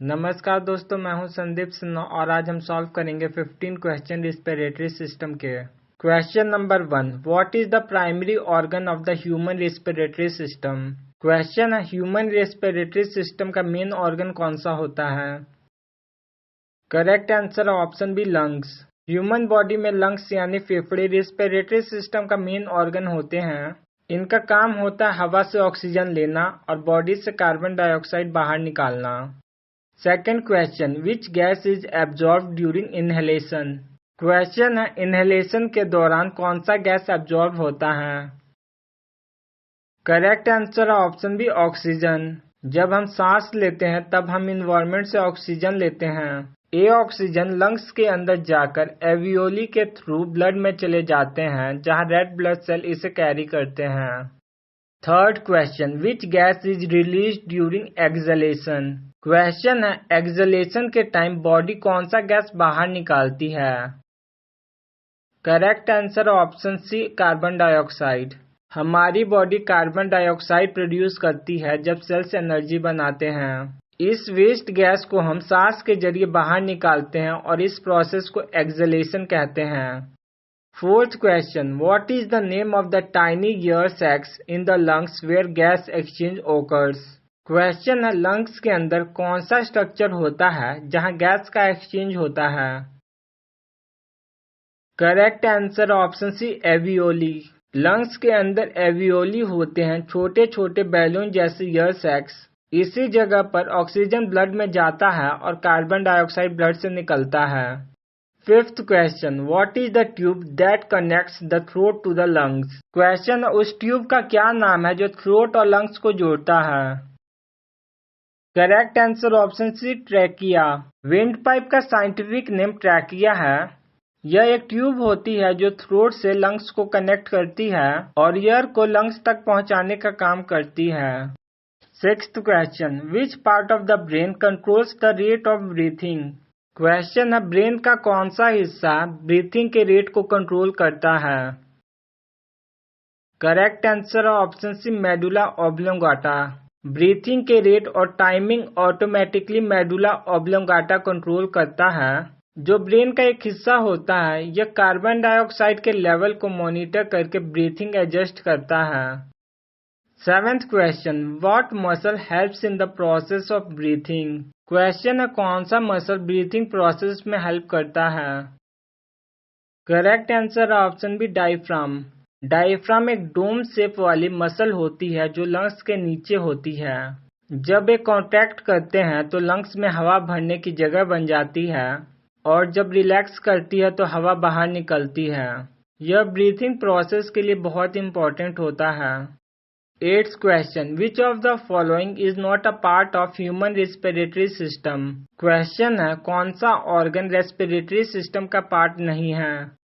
नमस्कार दोस्तों, मैं हूं संदीप सिन्हा और आज हम सॉल्व करेंगे 15 क्वेश्चन रिस्पिरेटरी सिस्टम के। Question number 1, what is the primary organ of the human respiratory system. Question है, ह्यूमन रिस्पिरेटरी सिस्टम का मेन ऑर्गन कौन सा होता है। Correct answer option B, lungs. Human body में लंग्स यानी फेफड़े रिस्पिरेटरी सिस्टम का मेन ऑर्गन होते हैं। इनका काम होता है हवा से ऑक्सीजन लेना और बॉडी से कार्बन डाइऑक्साइड बाहर निकालना। Second question, which gas is absorb during inhalation. Question है, इनहेलेशन के दौरान कौन सा गैस एब्जॉर्ब होता है। करेक्ट आंसर है ऑप्शन बी, ऑक्सीजन। जब हम सांस लेते हैं तब हम इन्वायरमेंट से ऑक्सीजन लेते हैं। ये ऑक्सीजन लंग्स के अंदर जाकर एवियोली के थ्रू ब्लड में चले जाते हैं, जहां रेड ब्लड सेल इसे कैरी करते हैं। Third question, which gas is release during exhalation. Question है, एक्सहेलेशन के टाइम बॉडी कौन सा गैस बाहर निकालती है। Correct answer option C, carbon dioxide. हमारी बॉडी कार्बन डाइऑक्साइड प्रोड्यूस करती है जब सेल्स एनर्जी बनाते हैं। इस वेस्ट गैस को हम सांस के जरिए बाहर निकालते हैं और इस प्रोसेस को एक्सहेलेशन कहते हैं। Fourth question, what is the name of the tiny air sacs in the lungs where gas exchange occurs. Question है, लंग्स के अंदर कौन सा स्ट्रक्चर होता है जहां गैस का एक्सचेंज होता है। Correct answer option C, alveoli. Lungs के अंदर एवियोली होते हैं, छोटे छोटे बैलून जैसे एयर सैक्स। इसी जगह पर ऑक्सीजन ब्लड में जाता है और कार्बन डाइऑक्साइड ब्लड से निकलता है। Fifth question, what is the tube that connects the throat to the lungs. Question, उस ट्यूब का क्या नाम है जो थ्रोट और लंग्स को जोड़ता है। Correct answer option C, trachea. Windpipe का साइंटिफिक नेम ट्रैकिया है। यह एक ट्यूब होती है जो थ्रोट से लंग्स को कनेक्ट करती है और एयर को लंग्स तक पहुंचाने का काम करती है। Sixth question, which part of the brain controls the rate of breathing. Question है, ब्रेन का कौन सा हिस्सा ब्रीथिंग के रेट को कंट्रोल करता है। Correct answer option C, medulla oblongata. Breathing के रेट और timing automatically medulla oblongata control करता है, जो ब्रेन का एक हिस्सा होता है। यह कार्बन डाइऑक्साइड के लेवल को मॉनिटर करके ब्रीथिंग एडजस्ट करता है। Seventh question, what muscle helps in the process of breathing. Question है, कौन सा मसल ब्रीथिंग प्रोसेस में हेल्प करता है। Correct answer option B, diaphragm. Diaphragm एक डोम शेप वाली मसल होती है जो लंग्स के नीचे होती है। जब ये कॉन्ट्रैक्ट करते हैं तो लंग्स में हवा भरने की जगह बन जाती है और जब रिलैक्स करती है तो हवा बाहर निकलती है। यह ब्रीथिंग प्रोसेस के लिए बहुत इंपॉर्टेंट होता है। Eighth question, which of the following is not a part of human respiratory system. Question है, कौन सा ऑर्गन रेस्पिरेटरी सिस्टम का पार्ट नहीं है।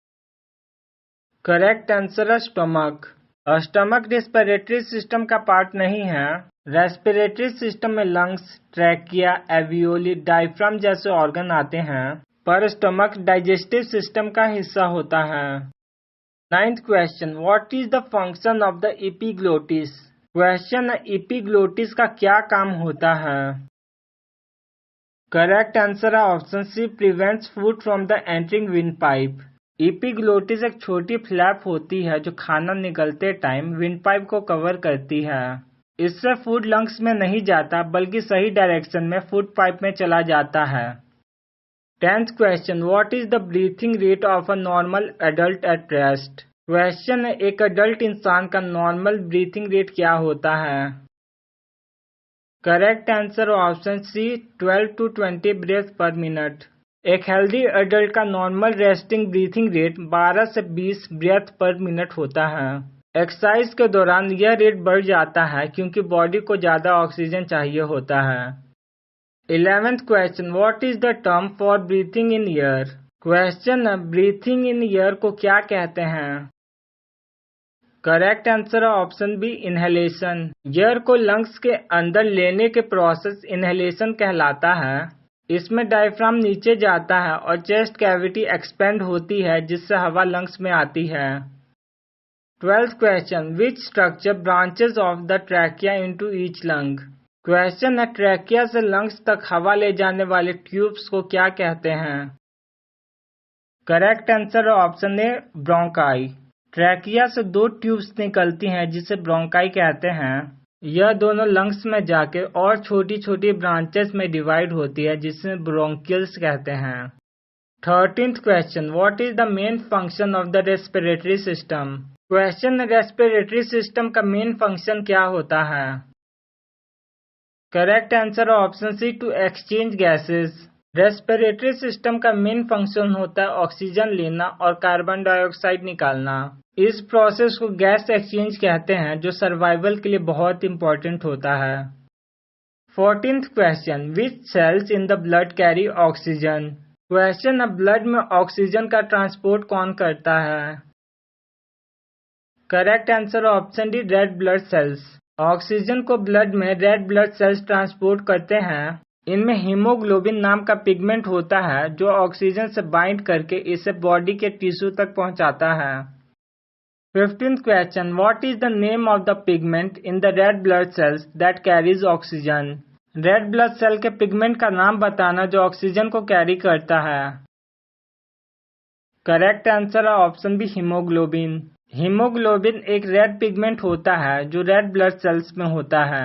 करेक्ट आंसर है स्टमक। स्टमक रेस्पिरेटरी सिस्टम का पार्ट नहीं है। रेस्पिरेटरी सिस्टम में लंग्स, ट्रैकिया, एवियोली, डायफ्राम जैसे ऑर्गन आते हैं, पर स्टमक डाइजेस्टिव सिस्टम का हिस्सा होता है। Ninth question, what is the function of the epiglottis. Question है, एपिग्लोटिस का क्या काम होता है। करेक्ट आंसर है option C, prevents food from the entering windpipe. Epiglottis एक छोटी फ्लैप होती है जो खाना निकलते टाइम विंड पाइप को कवर करती है। इससे फूड लंग्स में नहीं जाता बल्कि सही डायरेक्शन में फूड पाइप में चला जाता है। Tenth question, what is the breathing rate of a normal adult at rest. Question है, एक एडल्ट इंसान का नॉर्मल ब्रीथिंग रेट क्या होता है। Correct answer option C, 12 to 20 breath per minute. एक हेल्दी एडल्ट का नॉर्मल रेस्टिंग ब्रीथिंग रेट 12 से 20 ब्रेथ पर मिनट होता है। एक्सरसाइज के दौरान यह रेट बढ़ जाता है क्योंकि बॉडी को ज्यादा ऑक्सीजन चाहिए होता है। 11th question, what is the term for breathing in air. Question है, ब्रीथिंग इन एयर को क्या कहते हैं। Correct answer option B, inhalation. Air को लंग्स के अंदर लेने के प्रोसेस इनहेलेशन कहलाता है। इसमें डायफ्राम नीचे जाता है और चेस्ट कैविटी एक्सपेंड होती है जिससे हवा लंग्स में आती है। 12th question, which structure branches of the trachea into each lung. Question है, ट्रैकिया से लंग्स तक हवा ले जाने वाले ट्यूब्स को क्या कहते हैं? करेक्ट आंसर है ऑप्शन ए, ब्रोंकाई। ट्रैकिया से दो ट्यूब्स निकलती हैं जिसे ब्रोंकाई कहते हैं। यह दोनों लंग्स में जाके और छोटी छोटी ब्रांचेस में डिवाइड होती है जिसे ब्रोंकियल्स कहते हैं। 13th question, what is the main function of the respiratory system? Question, respiratory system का मेन फंक्शन क्या होता है? करेक्ट आंसर है option C, to exchange gases. Respiratory system का मेन फंक्शन होता है ऑक्सीजन लेना और कार्बन डाइऑक्साइड निकालना। इस प्रोसेस को गैस एक्सचेंज कहते हैं जो सर्वाइवल के लिए बहुत इंपॉर्टेंट होता है। 14th question, which cells in the blood carry oxygen? Question है, ब्लड में ऑक्सीजन का ट्रांसपोर्ट कौन करता है? Correct answer option D, red blood cells. Oxygen को ब्लड में रेड ब्लड सेल्स ट्रांसपोर्ट करते हैं। इनमें हीमोग्लोबिन नाम का पिगमेंट होता है जो ऑक्सीजन से बाइंड करके इसे बॉडी के टिश्यू तक पहुंचाता है। 15th question, what is the name of the pigment in the red blood cells that carries oxygen? Red blood cell के पिगमेंट का नाम बताना जो ऑक्सीजन को कैरी करता है। करेक्ट आंसर है ऑप्शन बी, हीमोग्लोबिन। हीमोग्लोबिन एक रेड पिगमेंट होता है जो रेड ब्लड सेल्स में होता है।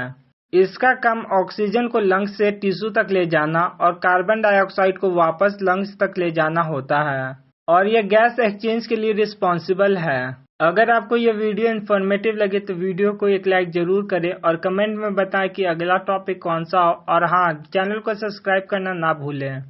इसका काम ऑक्सीजन को लंग्स से टिश्यू तक ले जाना और कार्बन डाइऑक्साइड को वापस लंग्स तक ले जाना होता है और यह गैस एक्सचेंज के लिए रिस्पॉन्सिबल है। अगर आपको यह वीडियो इन्फॉर्मेटिव लगे तो वीडियो को एक लाइक जरूर करें और कमेंट में बताएं कि अगला टॉपिक कौन सा हो, और हाँ, चैनल को सब्सक्राइब करना ना भूलें।